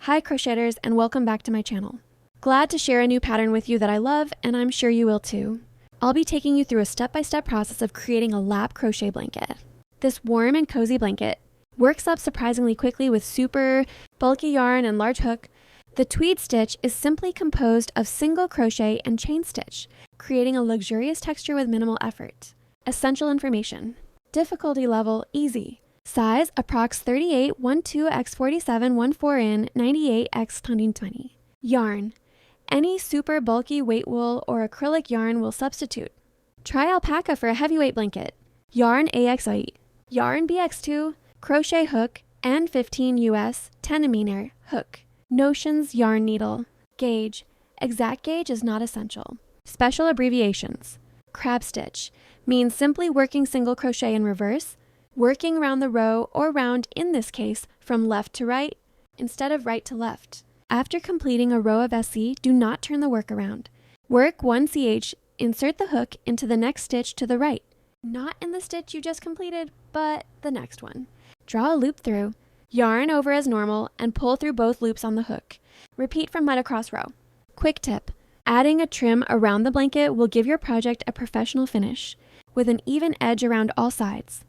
Hi crocheters, and welcome back to my channel. Glad to share a new pattern with you that I love, and I'm sure you will too. I'll be taking you through a step-by-step process of creating a lap crochet blanket. This warm and cozy blanket works up surprisingly quickly with super bulky yarn and large hook. The tweed stitch is simply composed of single crochet and chain stitch, creating a luxurious texture with minimal effort. Essential information. Difficulty level, easy. Size, approx 38, 12 x 47, 14 in, 98 x 120. Yarn. Any super bulky weight wool or acrylic yarn will substitute. Try alpaca for a heavyweight blanket. Yarn AX8. Yarn BX2. Crochet hook, N15 US 10mm hook. Notions yarn needle. Gauge. Exact gauge is not essential. Special abbreviations. Crab stitch means simply working single crochet in reverse, working round the row or round, in this case, from left to right instead of right to left. After completing a row of SC, do not turn the work around. Work 1 CH, insert the hook into the next stitch to the right. Not in the stitch you just completed, but the next one. Draw a loop through, yarn over as normal, and pull through both loops on the hook. Repeat from right across row. Quick tip. Adding a trim around the blanket will give your project a professional finish, with an even edge around all sides.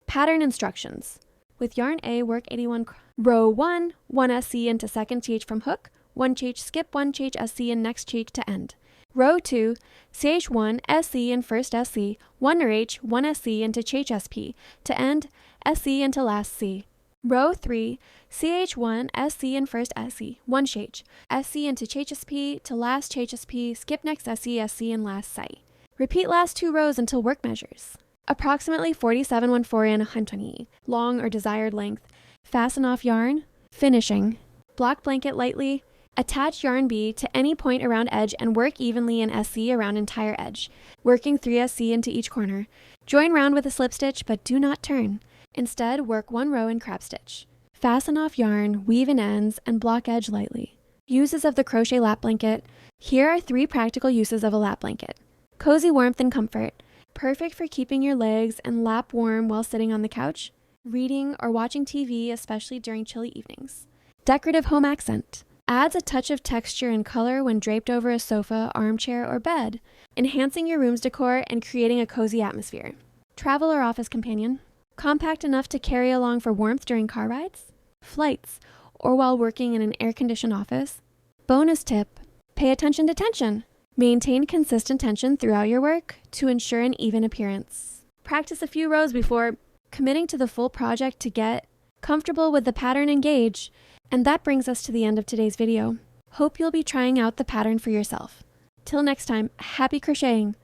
Pattern instructions. With yarn A, work 81 row 1, 1 SC into second TH from hook, 1 TH skip 1 TH SC in next cheek to end. Row 2, CH1 SC in first SC, 1 RH 1 SC into CH SP to end SC into last C. Row 3, CH1 SC in first SC, 1 CH, SC into CH SP to last CH SP, skip next SC, SC in last SI. Repeat last 2 rows until work measures. Approximately 47 1/4 in 120, long or desired length. Fasten off yarn. Finishing. Block blanket lightly. Attach yarn B to any point around edge and work evenly in SC around entire edge, working 3 SC into each corner. Join round with a slip stitch, but do not turn. Instead, work 1 row in crab stitch. Fasten off yarn, weave in ends, and block edge lightly. Uses of the crochet lap blanket. Here are 3 practical uses of a lap blanket. Cozy warmth and comfort. Perfect for keeping your legs and lap warm while sitting on the couch, reading, or watching TV, especially during chilly evenings. Decorative home accent. Adds a touch of texture and color when draped over a sofa, armchair, or bed, enhancing your room's decor and creating a cozy atmosphere. Travel or office companion. Compact enough to carry along for warmth during car rides, flights, or while working in an air-conditioned office. Bonus tip. Pay attention to tension. Maintain consistent tension throughout your work to ensure an even appearance. Practice a few rows before committing to the full project to get comfortable with the pattern and gauge. And that brings us to the end of today's video. Hope you'll be trying out the pattern for yourself. Till next time, happy crocheting!